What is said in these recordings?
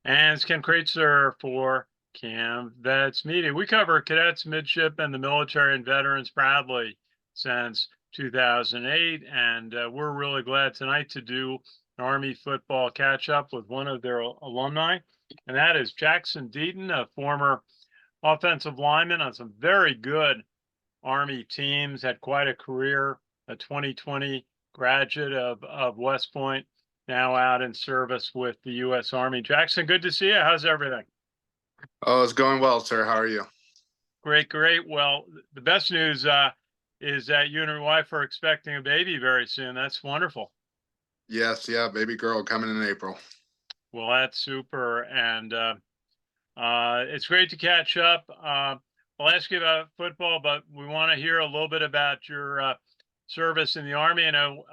And it's Ken Kreitzer for Cam Vets Media. We cover cadets, midshipmen, the military, and veterans proudly since 2008. And we're really glad tonight to do an Army football catch up with one of their alumni. And that is Jaxson Deaton, a former offensive lineman on some very good Army teams, had quite a career, a 2020 graduate of West Point, now out in service with the U.S. Army. Jaxson, good to see you. How's everything? Oh, it's going well, sir. How are you? Great, great. Well, the best news is that you and your wife are expecting a baby very soon. That's wonderful. Yes, yeah, baby girl coming in April. Well, that's super. And it's great to catch up. I'll ask you about football, but we want to hear a little bit about your service in the Army. I know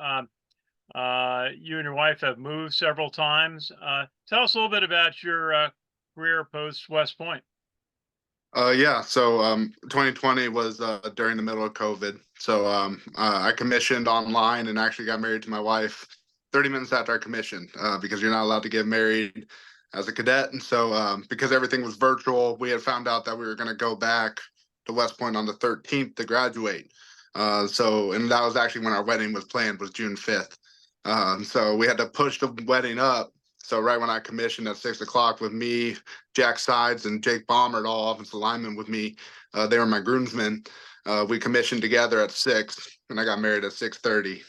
you and your wife have moved several times. Tell us a little bit about your career post West Point. Yeah, so 2020 was during the middle of COVID. So I commissioned online and actually got married to my wife 30 minutes after I commissioned because you're not allowed to get married as a cadet. And so because everything was virtual, we had found out that we were going to go back to West Point on the 13th to graduate. And that was actually when our wedding was planned, was June 5th. So we had to push the wedding up. So right when I commissioned at 6 o'clock with me, Jack Sides and Jake Baumert, all offensive linemen with me, they were my groomsmen. We commissioned together at 6, and I got married at 6:30.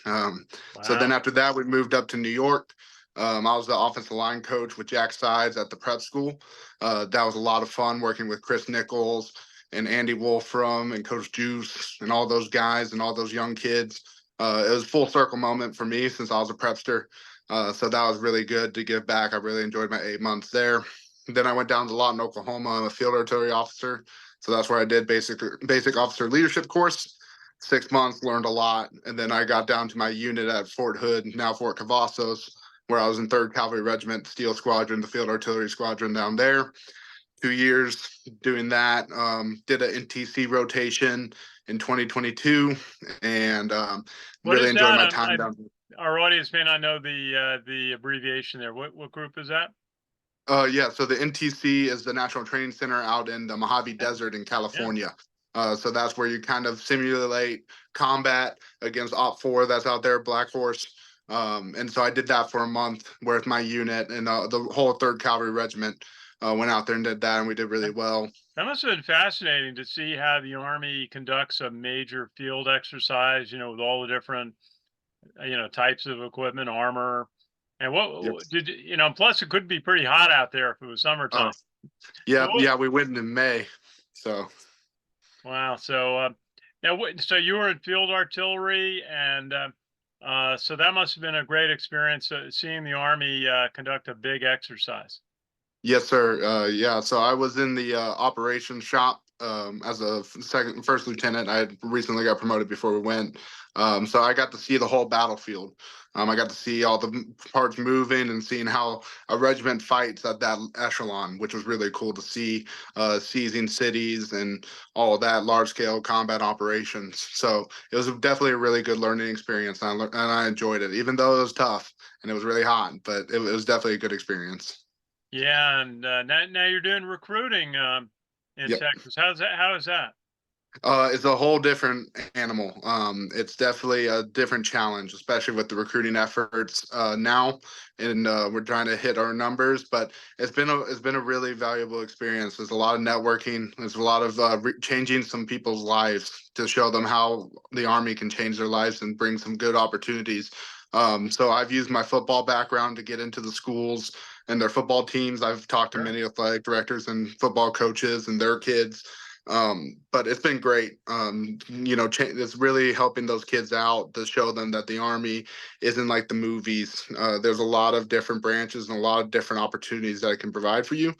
So then Wow. after that, we moved up to New York. I was the offensive line coach with Jack Sides at the prep school. That was a lot of fun working with Chris Nichols and Andy Wolfram and Coach Juice and all those guys and all those young kids. It was a full circle moment for me since I was a prepster. So that was really good to give back. I really enjoyed my 8 months there. Then I went down to Lawton, Oklahoma. I'm a field artillery officer. So that's where I did basic officer leadership course. 6 months, learned a lot. And then I got down to my unit at Fort Hood, now Fort Cavazos, where I was in 3rd Cavalry Regiment, Steel Squadron, the field artillery squadron down there. 2 years doing that. Did an NTC rotation in 2022 and What really is enjoyed that? my time down. Our audience may not know the abbreviation there. What group is that? Yeah, so the NTC is the National Training Center out in the Mojave Desert in Yeah. California. So that's where you kind of simulate combat against Op 4 that's out there, Black Horse. And so I did that for a month with my unit, and the whole 3rd Cavalry Regiment went out there and did that, and we did really well. That must have been fascinating to see how the Army conducts a major field exercise, with all the different, types of equipment, armor. And Yep. plus it could be pretty hot out there if it was Uh, summertime. So yeah, yeah, we went in May. So wow. So now, so you were in field artillery, and so that must have been a great experience seeing the Army conduct a big exercise. yes, sir. Yeah, so I was in the operations shop as a first lieutenant. I had recently got promoted before we went, so I got to see the whole battlefield. I got to see all the parts moving and seeing how a regiment fights at that echelon, which was really cool to see, seizing cities and all of that large scale combat operations. So it was definitely a really good learning experience, and I enjoyed it, even though it was tough and it was really hot. But it was definitely a good experience. Yeah, and now you're doing recruiting in Yep. Texas. How's that? How is that? It's a whole different animal. It's definitely a different challenge, especially with the recruiting efforts now, and we're trying to hit our numbers. But it's been a really valuable experience. There's a lot of networking. There's a lot of changing some people's lives to show them how the Army can change their lives and bring some good opportunities. So I've used my football background to get into the schools and their football teams. I've talked to Sure. many athletic directors and football coaches and their kids, but it's been great. It's really helping those kids out to show them that the Army isn't like the movies. There's a lot of different branches and a lot of different opportunities that it can provide for you.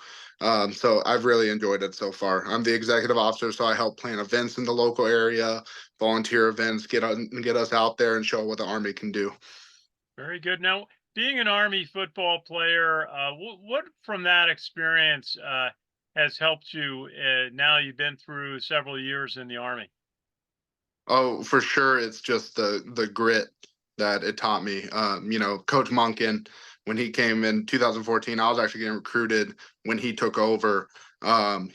So I've really enjoyed it so far. I'm the executive officer, so I help plan events in the local area, volunteer events, get us out there and show what the Army can do. Very good. Now, being an Army football player, what from that experience has helped you now you've been through several years in the Army? Oh, for sure. It's just the grit that it taught me. Coach Monken, when he came in 2014. I was actually getting recruited when he took over.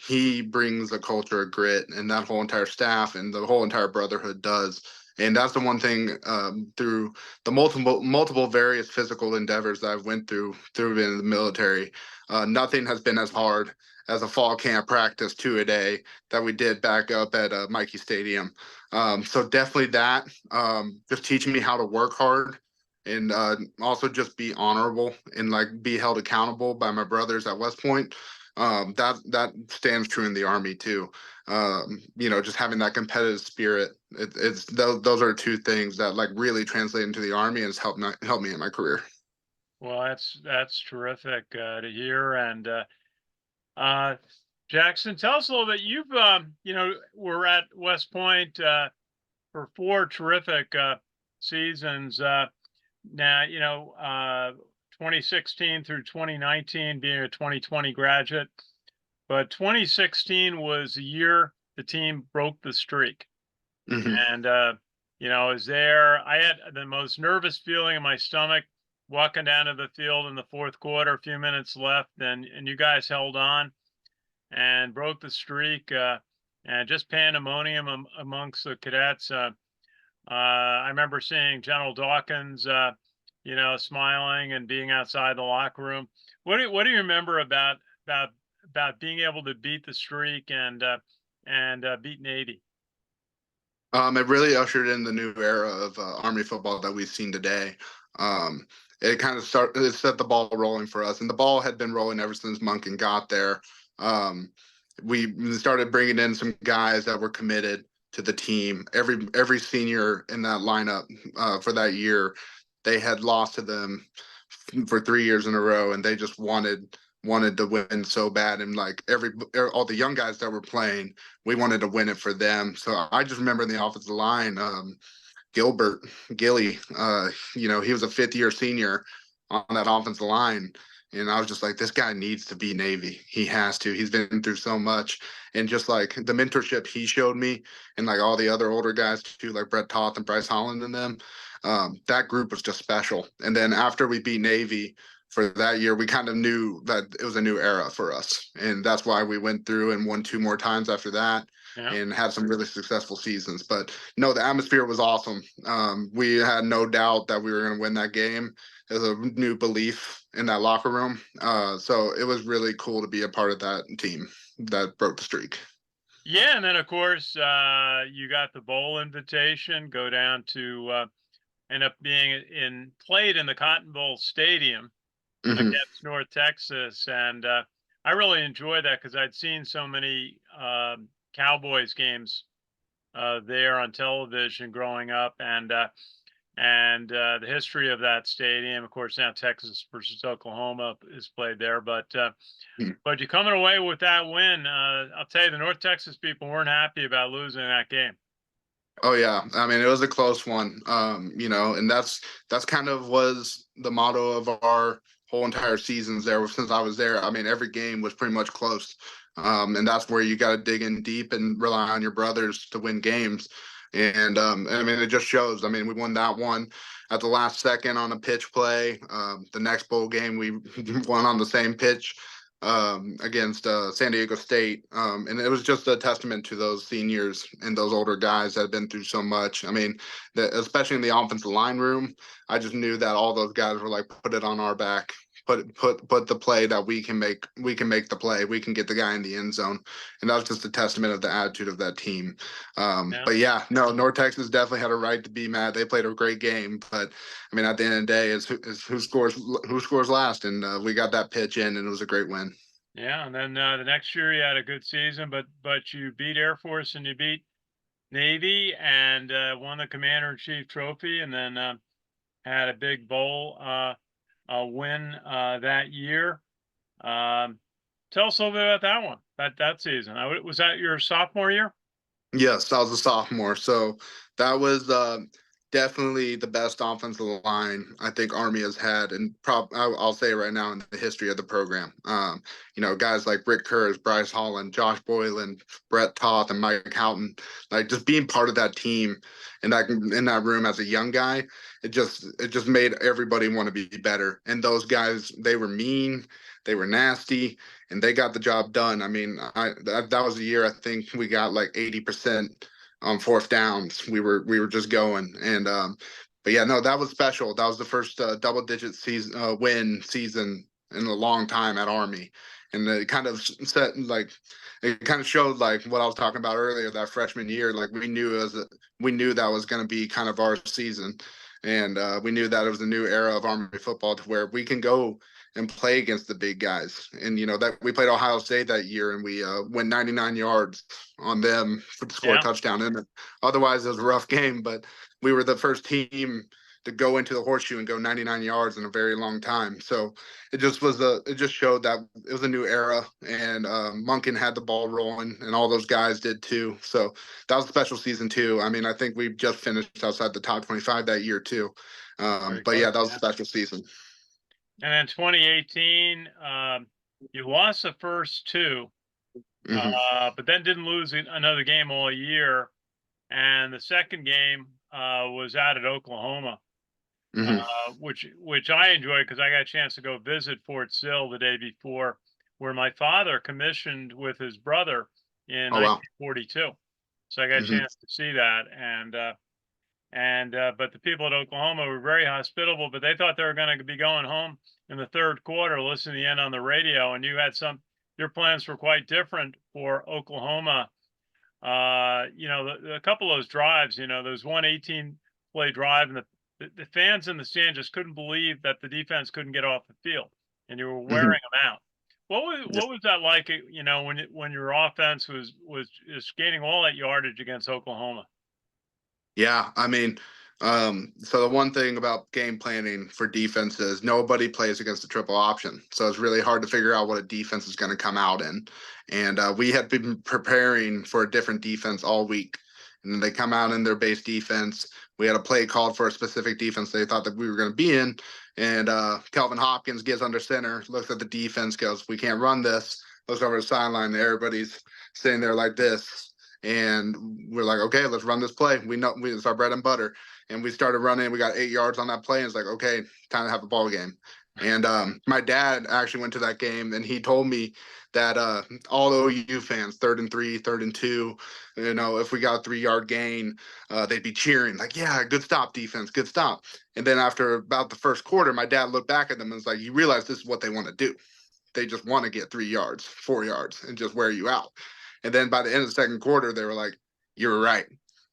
He brings a culture of grit, and that whole entire staff and the whole entire brotherhood does. And that's the one thing, through the multiple various physical endeavors that I've went through being in the military. Nothing has been as hard as a fall camp practice 2-a-day that we did back up at Mikey Stadium. So definitely that, just teaching me how to work hard, and also just be honorable and like be held accountable by my brothers at West Point. That stands true in the Army too. Just having that competitive spirit. It's those are two things that like really translate into the Army and has helped me in my career. Well, that's terrific to hear. And uh, Jaxson, tell us a little bit. You've we're at West Point for 4 terrific seasons. Now, 2016 through 2019 being a 2020 graduate, but 2016 was the year the team broke the streak. Hmm. And, I was there. I had the most nervous feeling in my stomach walking down to the field in the fourth quarter, a few minutes left, and you guys held on and broke the streak, and just pandemonium amongst the cadets. I remember seeing General Dawkins, smiling and being outside the locker room. What do you remember about being able to beat the streak and beat Navy? It really ushered in the new era of Army football that we've seen today. It set the ball rolling for us, and the ball had been rolling ever since Monken got there. Um, we started bringing in some guys that were committed to the team. Every senior in that lineup for that year, they had lost to them for 3 years in a row, and they just wanted to win so bad. And like all the young guys that were playing, we wanted to win it for them. So I just remember in the offensive line, Gilbert Gilly, he was a 5th-year senior on that offensive line. And I was just like, this guy needs to be Navy. He has to. He's been through so much. And just like the mentorship he showed me, and like all the other older guys too, like Brett Toth and Bryce Holland and them, that group was just special. And then after we beat Navy for that year, we kind of knew that it was a new era for us. And that's why we went through and won 2 more times after that Yeah. and had some really successful seasons. But no, the atmosphere was awesome. We had no doubt that we were going to win that game. There's a new belief in that locker room. So it was really cool to be a part of that team that broke the streak. Yeah, and then of course you got the bowl invitation, go down to end up played in the Cotton Bowl Stadium Hmm. against North Texas, and I really enjoyed that because I'd seen so many Cowboys games there on television growing up, and the history of that stadium. Of course, now Texas versus Oklahoma is played there, but you coming away with that win. I'll tell you, the North Texas people weren't happy about losing that game. Oh yeah, I mean it was a close one. And that's kind of was the motto of our whole entire seasons there since I was there. I mean every game was pretty much close, and that's where you got to dig in deep and rely on your brothers to win games. And I mean it just shows. I mean we won that one at the last second on a pitch play. The next bowl game we won on the same pitch against San Diego State. And it was just a testament to those seniors and those older guys that have been through so much. I mean, especially in the offensive line room, I just knew that all those guys were like, put it on our back. Put the play that we can make. We can make the play. We can get the guy in the end zone, and that was just a testament of the attitude of that team. Yeah. But yeah, no, North Texas definitely had a right to be mad. They played a great game, but I mean, at the end of the day, is who scores last, and we got that pitch in, and it was a great win. Yeah, and then the next year you had a good season, but you beat Air Force and you beat Navy and won the Commander in Chief trophy, and then had a big bowl win that year. Tell us a little bit about that one, that season. Was that your sophomore year? Yes, I was a sophomore, so that was definitely the best offensive line I think Army has had, and I'll say right now in the history of the program. Guys like Rick Kurz, Bryce Holland, Josh Boylan, Brett Toth, and Mike Houghton, like just being part of that team and that in that room as a young guy, it just made everybody want to be better. And those guys, they were mean, they were nasty, and they got the job done. I mean, that was a year I think we got like 80% on fourth downs. We were just going, and but yeah, no, that was special. That was the first double digit season win season in a long time at Army, and it kind of showed like what I was talking about earlier, that freshman year. Like we knew that was going to be kind of our season, and we knew that it was a new era of Army football to where we can go and play against the big guys. And that we played Ohio State that year, and we went 99 yards on them to score a Yeah. touchdown in it. Otherwise, it was a rough game, but we were the first team to go into the horseshoe and go 99 yards in a very long time. So it just showed that it was a new era, and Monken had the ball rolling, and all those guys did too. So that was a special season too. I mean, I think we just finished outside the top 25 that year too. Very But close, yeah, that was a yeah. special season. And then 2018, you lost the first two, Hmm. but then didn't lose another game all year. And the second game was out at Oklahoma, Hmm. which I enjoyed because I got a chance to go visit Fort Sill the day before, where my father commissioned with his brother in Oh wow. 1942. So I got a Hmm. chance to see that, but the people at Oklahoma were very hospitable, but they thought they were going to be going home in the third quarter, listening to the end on the radio, and you had your plans were quite different for Oklahoma. A couple of those drives, those 118 play drive, and the fans in the stand just couldn't believe that the defense couldn't get off the field, and you were Hmm. wearing them out. What was that like? When your offense was just gaining all that yardage against Oklahoma. Yeah, I mean, so the one thing about game planning for defense is nobody plays against the triple option. So it's really hard to figure out what a defense is going to come out in. And we had been preparing for a different defense all week. And then they come out in their base defense. We had a play called for a specific defense they thought that we were going to be in. And Kelvin Hopkins gets under center, looks at the defense, goes, "We can't run this." Looks over the sideline, and everybody's sitting there like this, and we're like, okay, let's run this play. We know it's our bread and butter, and we started running. We got 8 yards on that play, and it's like, okay, time to have a ball game. And my dad actually went to that game, and he told me that all the OU fans, 3rd and 3, 3rd and 2, if we got a 3-yard gain, they'd be cheering like, "Yeah, good stop, defense, good stop." And then after about the first quarter, my dad looked back at them and was like, "You realize this is what they want to do? They just want to get 3 yards, 4 yards, and just wear you out." And then by the end of the second quarter, they were like, "You were right,"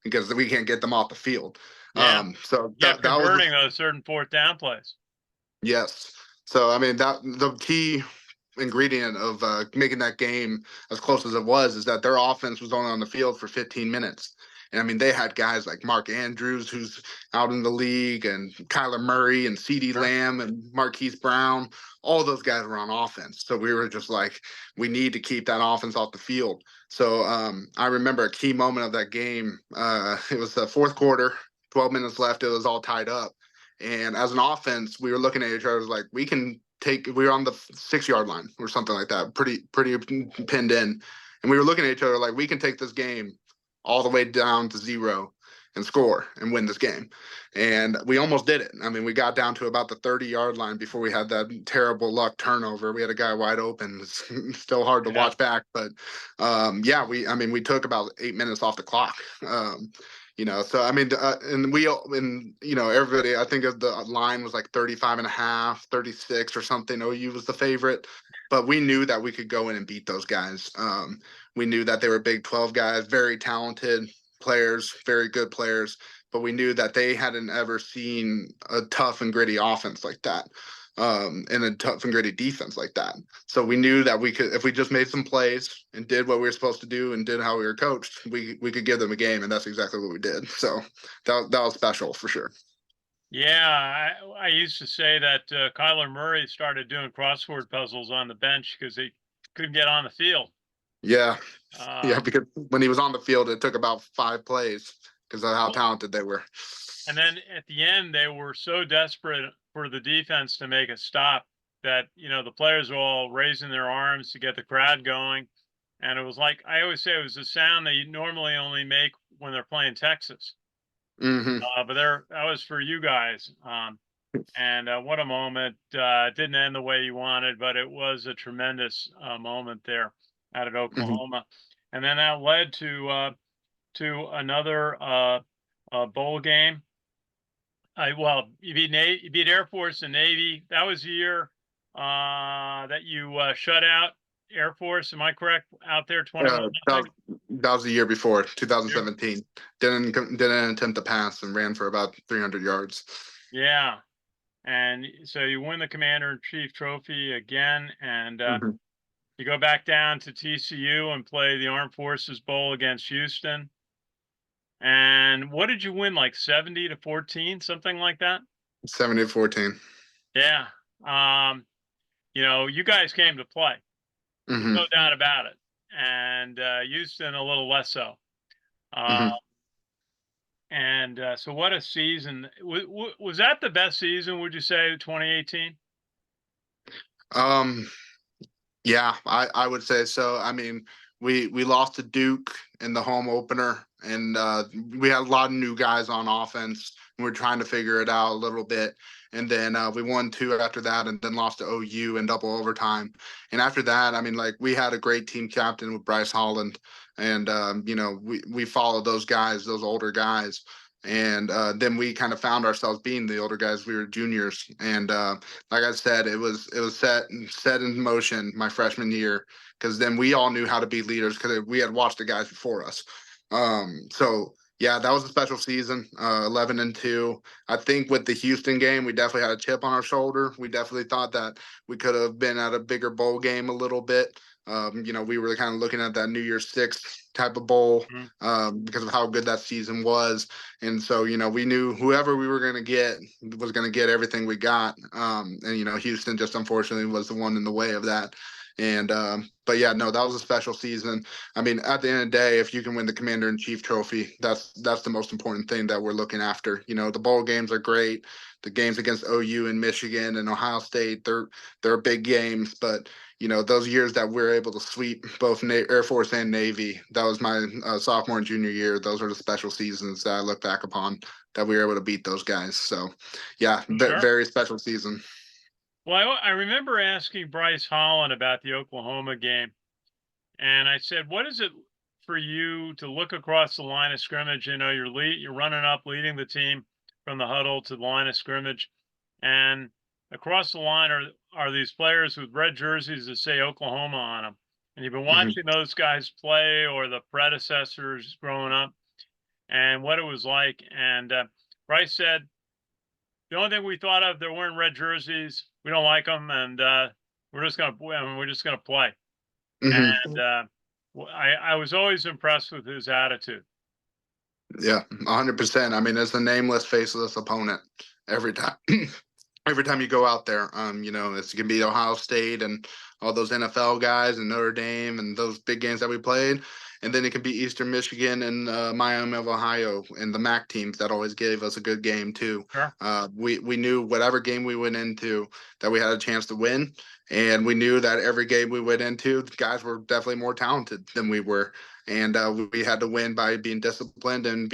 because we can't get them off the field. Yeah, So you kept that was converting those certain fourth down plays. yes. So I mean that the key ingredient of making that game as close as it was is that their offense was only on the field for 15 minutes. And I mean, they had guys like Mark Andrews, who's out in the league, and Kyler Murray, and CeeDee Sure. Lamb, and Marquise Brown. All those guys were on offense. So we were just like, we need to keep that offense off the field. So I remember a key moment of that game. It was the fourth quarter, 12 minutes left. It was all tied up. And as an offense, we were looking at each other like, we were on the 6-yard line or something like that, pretty pinned in. And we were looking at each other like, we can take this game all the way down to 0 and score and win this game. And we almost did it. I mean, we got down to about the 30-yard line before we had that terrible luck turnover. We had a guy wide open. It's still hard to Yeah. watch back, but we took about 8 minutes off the clock. So I mean, everybody, I think of the line was like 35 and a half, 36 or something. OU was the favorite, but we knew that we could go in and beat those guys. We knew that they were Big 12 guys, very talented players, very good players, but we knew that they hadn't ever seen a tough and gritty offense like that. And a tough and gritty defense like that. So we knew that we could, if we just made some plays and did what we were supposed to do and did how we were coached, we could give them a game, and that's exactly what we did. So that was special for sure. Yeah, I used to say that Kyler Murray started doing crossword puzzles on the bench because he couldn't get on the field. Yeah, yeah, Um, because when he was on the field, it took about 5 plays because of how Well, talented they were. and then at the end, they were so desperate for the defense to make a stop that, the players were all raising their arms to get the crowd going. And it was like, I always say, it was a sound that you normally only make when they're playing Texas. Hmm. But that was for you guys. And what a moment. It didn't end the way you wanted, but it was a tremendous moment there out at Hmm. Oklahoma. And then that led to another bowl game. Well, you beat Air Force and Navy. That was the year that you shut out Air Force. Am I correct? Out there, 21 That nothing. was, that was the year before, There- 2017. Didn't attempt to pass and ran for about 300 yards. Yeah, and so you win the Commander in Chief trophy again, and Hmm. you go back down to TCU and play the Armed Forces Bowl against Houston. And what did you win? Like 70-14, something like that? 70-14. Yeah. Um, you guys came to play. There's Hmm. no doubt about it. And Houston a little less so. Uh, Hmm. and so what a season. Was that the best season, would you say, 2018? Um, yeah, I would say so. I mean, we lost to Duke in the home opener, and we had a lot of new guys on offense. And we're trying to figure it out a little bit, and then we won two after that, and then lost to OU in double overtime. And after that, I mean, like we had a great team captain with Bryce Holland, and we followed those guys, those older guys. And then we kind of found ourselves being the older guys. We were juniors, and like I said, it was set in motion my freshman year because then we all knew how to be leaders because we had watched the guys before us. So yeah, that was a special season. 11-2. I think with the Houston game, we definitely had a chip on our shoulder. We definitely thought that we could have been at a bigger bowl game a little bit. We were kind of looking at that New Year's Six type of bowl Mhm. because of how good that season was. And so, we knew whoever we were going to get was going to get everything we got. And, Houston just unfortunately was the one in the way of that. And, but yeah, no, that was a special season. I mean, at the end of the day, if you can win the Commander in Chief trophy, that's the most important thing that we're looking after. The bowl games are great. The games against OU and Michigan and Ohio State, they're big games, but those years that we're able to sweep both Air Force and Navy, that was my sophomore and junior year. Those are the special seasons that I look back upon that we were able to beat those guys. So, yeah, Sure. very special season. Well, I remember asking Bryce Holland about the Oklahoma game, and I said, "What is it for you to look across the line of scrimmage? You're running up, leading the team from the huddle to the line of scrimmage, and across the line are these players with red jerseys that say Oklahoma on them, and you've been Hmm. watching those guys play or the predecessors growing up, and what it was like." And Bryce said, "The only thing we thought of, they're wearing red jerseys. We don't like them, and we're just gonna play." Hmm. And I was always impressed with his attitude. Yeah, 100%. I mean, it's a nameless, faceless opponent every time. Every time you go out there, it's gonna be Ohio State and all those NFL guys and Notre Dame and those big games that we played, and then it can be Eastern Michigan and Miami of Ohio and the MAC teams that always gave us a good game too. Sure. We knew whatever game we went into that we had a chance to win, and we knew that every game we went into, the guys were definitely more talented than we were, and we had to win by being disciplined and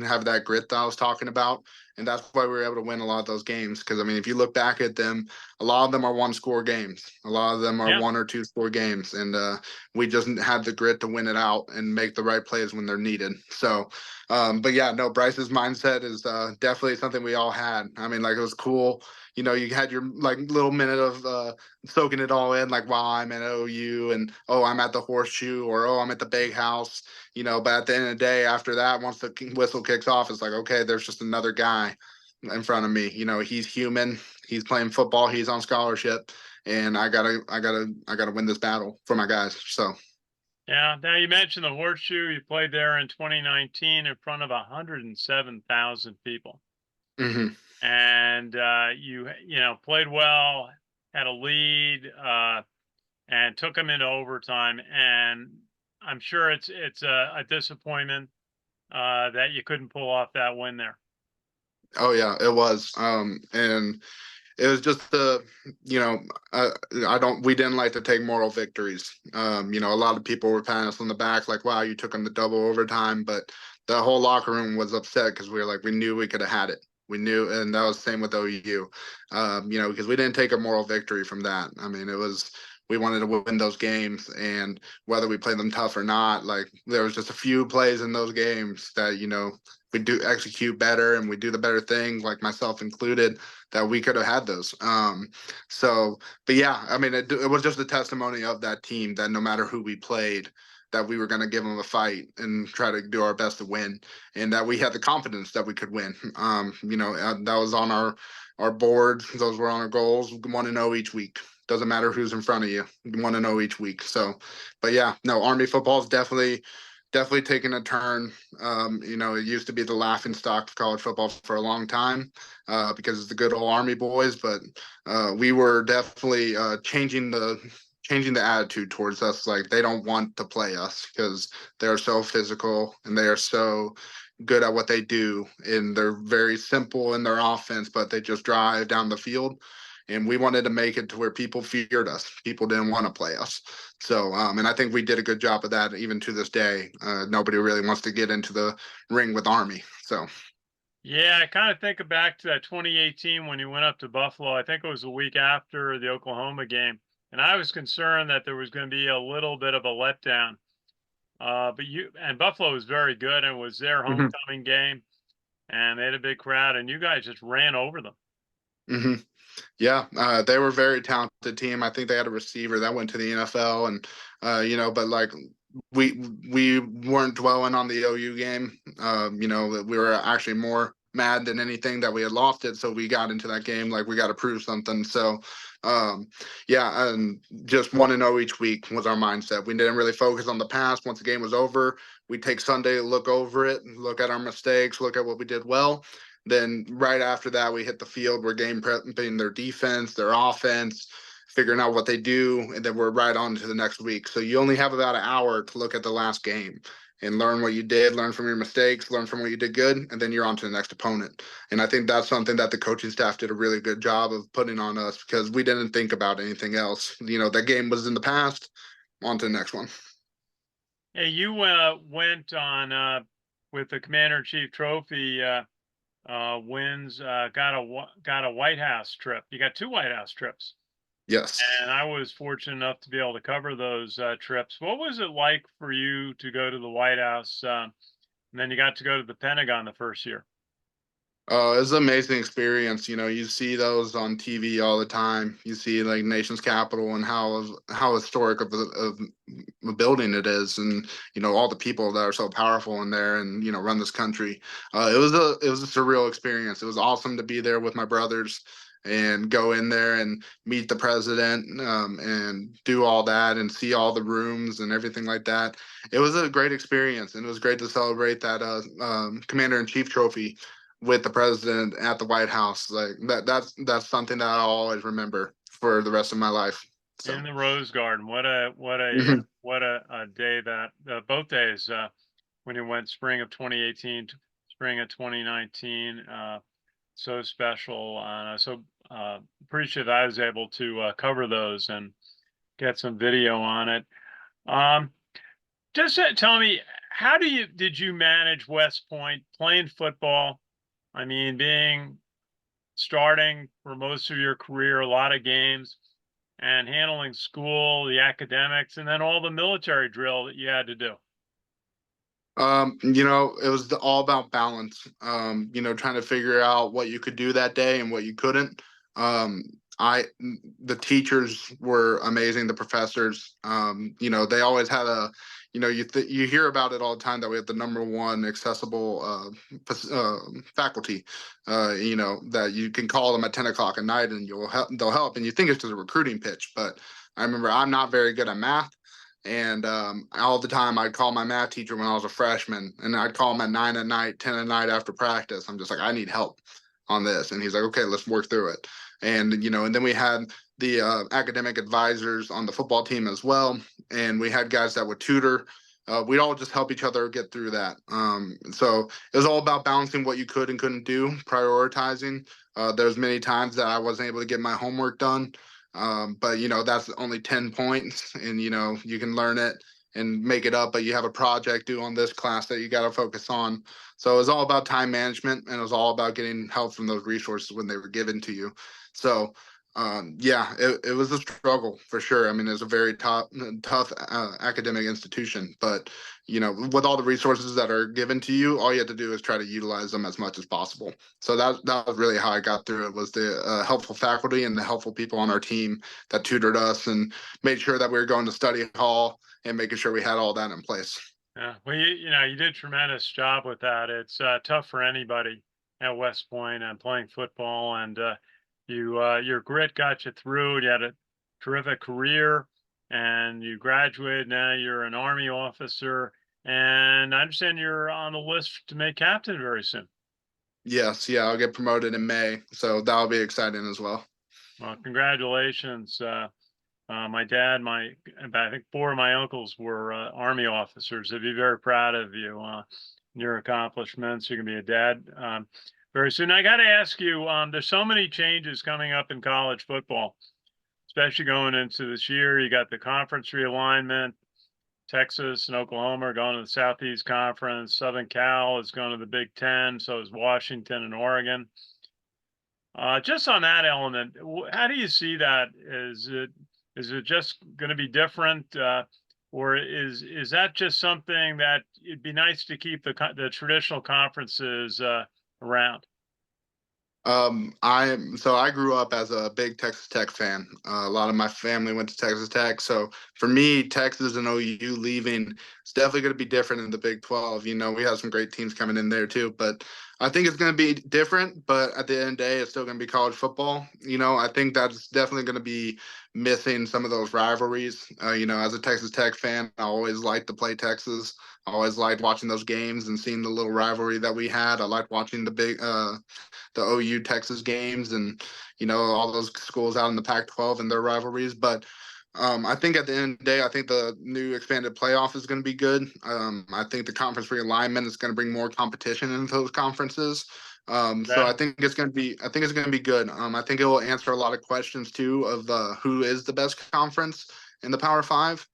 have that grit that I was talking about, and that's why we were able to win a lot of those games. Because I mean, if you look back at them, a lot of them are one score games. A lot of them are Yeah. one or two score games, and we just had the grit to win it out and make the right plays when they're needed. So, but yeah, no, Bryce's mindset is definitely something we all had. I mean, like it was cool. You had your like little minute of soaking it all in, like while I'm at OU and oh, I'm at the horseshoe or oh, I'm at the big house. But at the end of the day, after that, once the whistle kicks off, it's like, okay, there's just another guy in front of me. He's human. He's playing football. He's on scholarship, and I gotta win this battle for my guys. So, Yeah. Now you mentioned the horseshoe. You played there in 2019 in front of 107,000 people, hmm. and played well, had a lead, and took them into overtime. And I'm sure it's a disappointment that you couldn't pull off that win there. Oh yeah, it was. And it was just the, you know, uh, we didn't like to take moral victories. A lot of people were patting us on the back, like, wow, you took them to double overtime. But the whole locker room was upset because we were like, we knew we could have had it. We knew, and that was the same with OU, because we didn't take a moral victory from that. I mean, we wanted to win those games, and whether we played them tough or not, like, there was just a few plays in those games that, we do execute better and we do the better thing, like myself included, that we could have had those. But yeah, I mean, it was just a testimony of that team that no matter who we played, that we were going to give them a fight and try to do our best to win, and that we had the confidence that we could win. That was on our board. Those were on our goals. 1-0 each week. Doesn't matter who's in front of you. 1-0 each week. So, but yeah, no, Army football is definitely taking a turn. It used to be the laughing stock of college football for a long time, because it's the good old Army boys, but we were definitely changing the attitude towards us. Like, they don't want to play us because they're so physical and they are so good at what they do, and they're very simple in their offense, but they just drive down the field. And we wanted to make it to where people feared us. People didn't want to play us. So, and I think we did a good job of that even to this day. Nobody really wants to get into the ring with Army. So, Yeah, I kind of think back to that 2018 when you went up to Buffalo. I think it was the week after the Oklahoma game, and I was concerned that there was going to be a little bit of a letdown. But Buffalo was very good, and it was their hmm homecoming game, and they had a big crowd, and you guys just ran over them. hmm yeah, they were a very talented team. I think they had a receiver that went to the NFL, and but like, we weren't dwelling on the OU game. We were actually more mad than anything that we had lost it. So we got into that game like we got to prove something. So, yeah, and just 1-0 each week was our mindset. We didn't really focus on the past. Once the game was over, we take Sunday, look over it, look at our mistakes, look at what we did well. Then right after that, we hit the field. We're game prepping their defense, their offense, figuring out what they do, and then we're right on to the next week. So you only have about an hour to look at the last game and learn what you did, learn from your mistakes, learn from what you did good, and then you're on to the next opponent. And I think that's something that the coaching staff did a really good job of putting on us, because we didn't think about anything else. That game was in the past, on to the next one. Hey, you went on with the Commander in Chief Trophy wins. Got a White House trip. You got two White House trips. Yes. And I was fortunate enough to be able to cover those trips. What was it like for you to go to the White House, and then you got to go to the Pentagon the first year? It's an amazing experience. You see those on TV all the time. You see like nation's capital and how historic of a building it is, and all the people that are so powerful in there, and run this country. It was a surreal experience. It was awesome to be there with my brothers and go in there and meet the president, and do all that and see all the rooms and everything like that. It was a great experience, and it was great to celebrate that Commander in Chief trophy with the president at the White House. Like that's something that I'll always remember for the rest of my life. So, In the Rose Garden. mhm. What a day that both days when you went spring of 2018 to spring of 2019. So special. So appreciative I was able to cover those and get some video on it. Um, just tell me, how did you manage West Point playing football? I mean, being starting for most of your career, a lot of games, and handling school, the academics, and then all the military drill that you had to do. It was all about balance. Trying to figure out what you could do that day and what you couldn't. Um, I the teachers were amazing. The professors, they always had you hear about it all the time that we have the number one accessible faculty. That you can call them at 10 o'clock at night and they'll help. And you think it's just a recruiting pitch, but I remember I'm not very good at math. And all the time, I'd call my math teacher when I was a freshman, and I'd call him at 9 at night, 10 at night after practice. I'm just like, I need help on this, and he's like, okay, let's work through it. And then we had the academic advisors on the football team as well, and we had guys that would tutor we'd all just help each other get through that. So it was all about balancing what you could and couldn't do, prioritizing. There's many times that I wasn't able to get my homework done, but that's only 10 points, and you can learn it and make it up. But you have a project due on this class that you got to focus on. So it was all about time management, and it was all about getting help from those resources when they were given to you. So yeah, it was a struggle for sure. I mean, it's a very tough academic institution, but with all the resources that are given to you, all you have to do is try to utilize them as much as possible. So that was really how I got through it, was the helpful faculty and the helpful people on our team that tutored us and made sure that we were going to study hall and making sure we had all that in place. Yeah. Well, you did a tremendous job with that. It's tough for anybody at West Point and playing football, and your grit got you through. You had a terrific career, and you graduated. Now you're an Army officer, and I understand you're on the list to make captain very soon. Yes, yeah, I'll get promoted in May, so that'll be exciting as well. Well, congratulations. My dad, I think four of my uncles were Army officers. They'd be very proud of you, your accomplishments. You're going to be a dad very soon. I got to ask you, there's so many changes coming up in college football, especially going into this year. You got the conference realignment. Texas and Oklahoma are going to the Southeast Conference. Southern Cal is going to the Big Ten. So is Washington and Oregon. Just on that element, how do you see that? Is it just going to be different, or is that just something that it'd be nice to keep the traditional conferences around? I grew up as a big Texas Tech fan. A lot of my family went to Texas Tech, so for me, Texas and OU leaving, it's definitely going to be different in the Big 12. We have some great teams coming in there too, but I think it's going to be different. But at the end of the day, it's still going to be college football. I think that's definitely going to be missing some of those rivalries. As a Texas Tech fan, I always liked to play Texas. I always liked watching those games and seeing the little rivalry that we had. I liked watching the OU Texas games and all those schools out in the Pac-12 and their rivalries. But I think at the end of the day, I think the new expanded playoff is going to be good. I think the conference realignment is going to bring more competition into those conferences. So Yeah. I think it's going to be good. I think it will answer a lot of questions too of who is the best conference in the Power Five.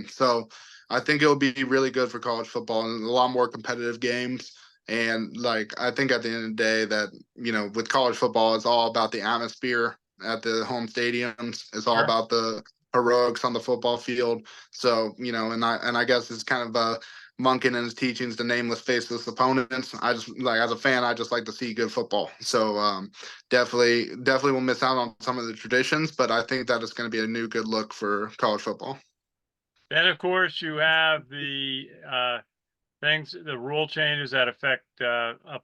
So I think it will be really good for college football and a lot more competitive games. And I think at the end of the day that, with college football, it's all about the atmosphere at the home stadiums. It's all Sure. about the heroics on the football field. So, and I guess it's kind of Monken and his teachings, the nameless, faceless opponents. I just as a fan, I just like to see good football. So definitely will miss out on some of the traditions, but I think that it's going to be a new good look for college football. Then, of course, you have the rule changes that affect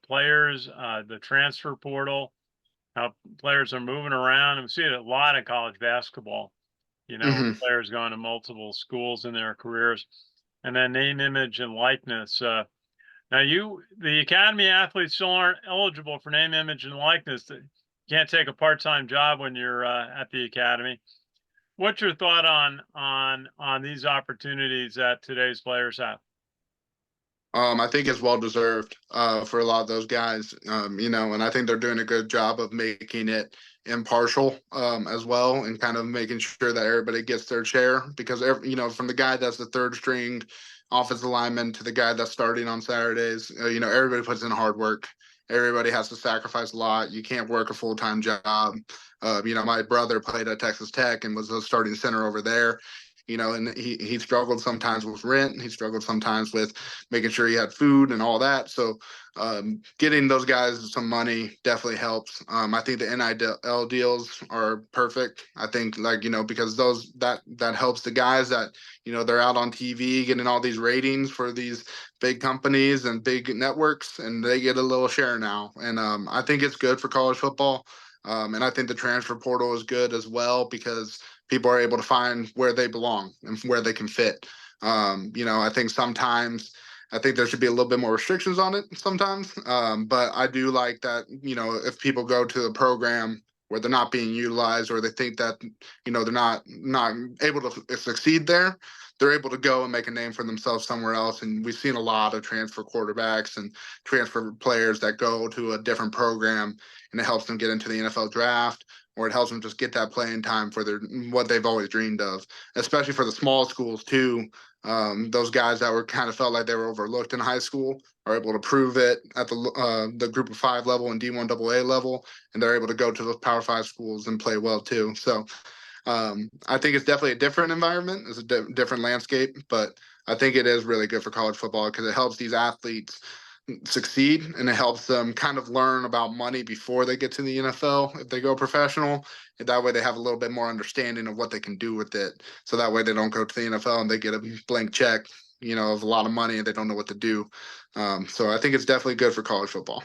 players, the transfer portal, how players are moving around. And we see it a lot in college basketball, Hmm. players going to multiple schools in their careers. And then name, image, and likeness. Now, the academy athletes still aren't eligible for name, image, and likeness. You can't take a part-time job when you're at the academy. What's your thought on these opportunities that today's players have? I think it's well deserved for a lot of those guys, and I think they're doing a good job of making it impartial as well, and kind of making sure that everybody gets their share. Because from the guy that's the third string offensive lineman to the guy that's starting on Saturdays, everybody puts in hard work. Everybody has to sacrifice a lot. You can't work a full-time job. My brother played at Texas Tech and was a starting center over there. And he struggled sometimes with rent. He struggled sometimes with making sure he had food and all that. So getting those guys some money definitely helps. I think the NIL deals are perfect. I think because that helps the guys that they're out on TV getting all these ratings for these big companies and big networks, and they get a little share now. And I think it's good for college football. And I think the transfer portal is good as well because people are able to find where they belong and where they can fit. I think there should be a little bit more restrictions on it sometimes. But I do like that, if people go to the program where they're not being utilized or they think that, they're not able to succeed there, they're able to go and make a name for themselves somewhere else. And we've seen a lot of transfer quarterbacks and transfer players that go to a different program, and it helps them get into the NFL draft, or it helps them just get that playing time for their what they've always dreamed of, especially for the small schools too. Those guys that were kind of felt like they were overlooked in high school are able to prove it at the group of 5 level and D1 AA level, and they're able to go to those Power 5 schools and play well too. So I think it's definitely a different environment. It's a different landscape, but I think it is really good for college football because it helps these athletes succeed, and it helps them kind of learn about money before they get to the NFL if they go professional. And that way they have a little bit more understanding of what they can do with it. So that way they don't go to the NFL and they get a blank check, of a lot of money and they don't know what to do. So I think it's definitely good for college football.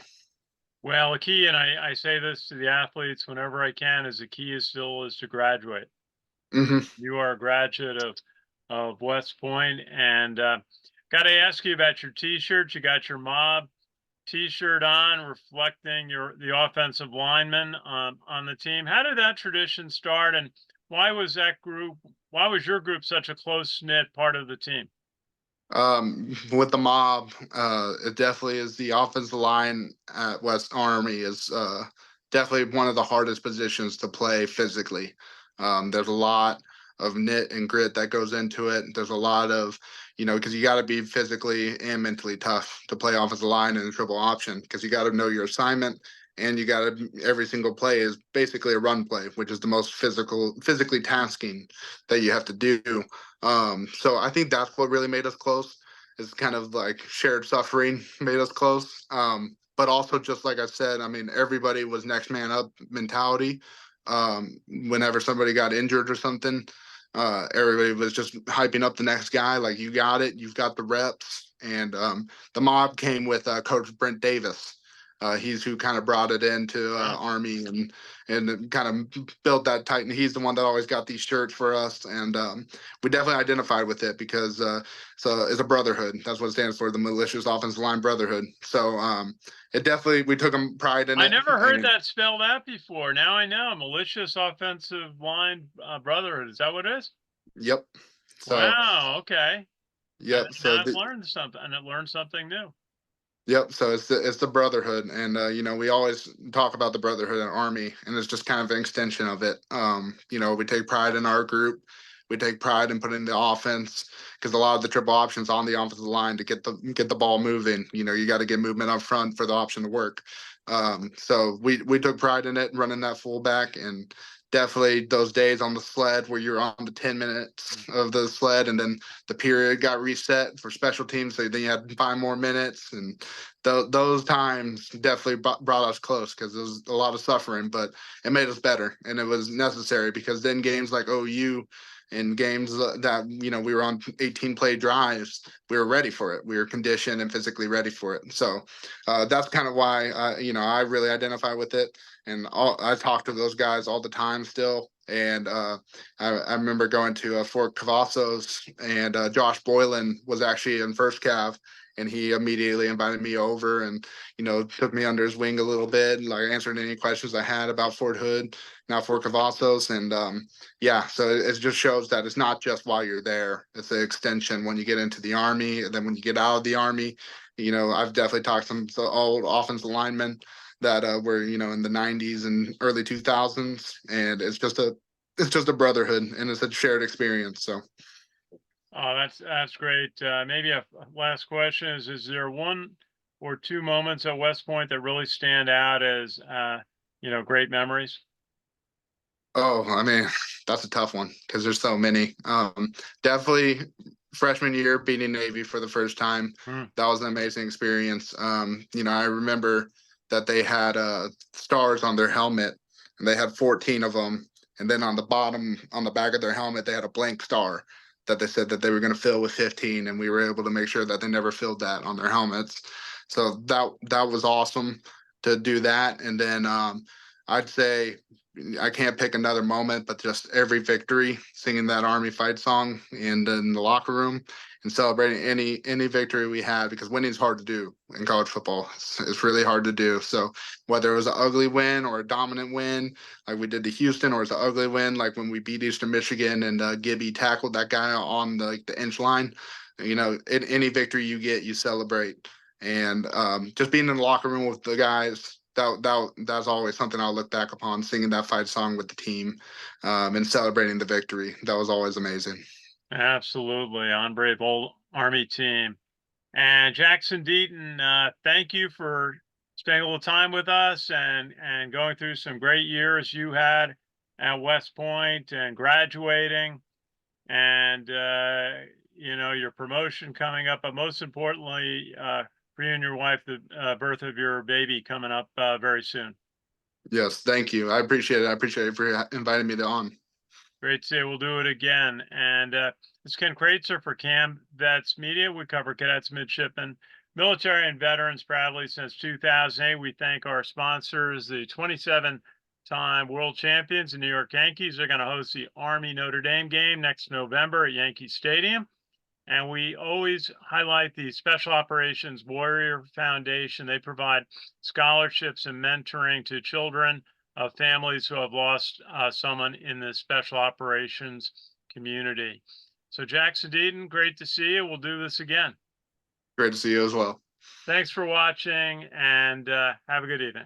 Well, the key, and I say this to the athletes whenever I can, is the key is still is to graduate. Hmm. You are a graduate of West Point, and got to ask you about your T-shirt. You got your mob T-shirt on, reflecting the offensive lineman on the team. How did that tradition start, and why was that group? Why was your group such a close knit part of the team? With the mob, it definitely is. The offensive line at West Army is definitely one of the hardest positions to play physically. There's a lot of knit and grit that goes into it. There's a lot of, because you got to be physically and mentally tough to play offensive line in a triple option, because you got to know your assignment, and you got to, every single play is basically a run play, which is the most physically tasking that you have to do. So I think that's what really made us close. Is kind of like shared suffering made us close. But also, just like I said, I mean, everybody was next man up mentality. Whenever somebody got injured or something, everybody was just hyping up the next guy. Like, you got it, you've got the reps. And the mob came with Coach Brent Davis. He's who kind of brought it into Wow. Army, and kind of built that tight. And he's the one that always got these shirts for us. And we definitely identified with it because so it's a brotherhood. That's what it stands for, the Malicious Offensive Line Brotherhood. So it definitely, we took pride in I it. never heard And that spelled out before. Now I know. Malicious offensive line brotherhood. Is that what it is? yep. So Wow. Okay. And yep. So now I've learned something, and I learned something new. yep. So it's the brotherhood, and we always talk about the brotherhood in Army, and it's just kind of an extension of it. We take pride in our group. We take pride in putting the offense, because a lot of the triple options on the offensive line to get the ball moving. You got to get movement up front for the option to work. So we took pride in it, running that fullback, and definitely those days on the sled where you're on the 10 minutes of the sled, and then the period got reset for special teams, so then you had 5 more minutes, and those times definitely brought us close, because it was a lot of suffering, but it made us better, and it was necessary, because then games like OU and games that we were on 18 play drives, we were ready for it. We were conditioned and physically ready for it. So that's kind of why I really identify with it, and I talk to those guys all the time still. And I remember going to Fort Cavazos, and Josh Boylan was actually in first cav, and he immediately invited me over, and took me under his wing a little bit, like answering any questions I had about Fort Hood, now Fort Cavazos. And yeah, so it just shows that it's not just while you're there, it's an extension when you get into the Army, and then when you get out of the Army. I've definitely talked to some old offensive linemen that were in the 90s and early 2000s, and it's just a brotherhood, and it's a shared experience. So Oh, that's great. Maybe a last question is there one or two moments at West Point that really stand out as great memories? oh, I mean, that's a tough one, because there's so many. Definitely freshman year beating Navy for the first time. Hmm. That was an amazing experience. I remember that they had stars on their helmet, and they had 14 of them. And then on the bottom, on the back of their helmet, they had a blank star that they said that they were going to fill with 15, and we were able to make sure that they never filled that on their helmets. So that was awesome to do that. And then I'd say I can't pick another moment, but just every victory, singing that Army fight song and in the locker room and celebrating any victory we had, because winning is hard to do in college football. It's really hard to do. So whether it was an ugly win or a dominant win, like we did to Houston, or it's an ugly win, like when we beat Eastern Michigan and Gibby tackled that guy on the inch line, any victory you get, you celebrate. And just being in the locker room with the guys, that's always something I'll look back upon, singing that fight song with the team, and celebrating the victory. That was always amazing. Absolutely. On brave old Army team. And Jaxson Deaton, thank you for spending a little time with us and going through some great years you had at West Point and graduating and your promotion coming up, but most importantly, for you and your wife, the birth of your baby coming up very soon. Yes, thank you. I appreciate it. I appreciate it for inviting me on. Great to see you. We'll do it again. And this is Ken Kreitzer for Cam Vets Media. We cover cadets, midshipmen, military, and veterans proudly since 2008. We thank our sponsors, the 27-time world champions, the New York Yankees. Are going to host the Army Notre Dame game next November at Yankee Stadium. And we always highlight the Special Operations Warrior Foundation. They provide scholarships and mentoring to children of families who have lost someone in the special operations community. So Jaxson Deaton, great to see you. We'll do this again. Great to see you as well. Thanks for watching and have a good evening.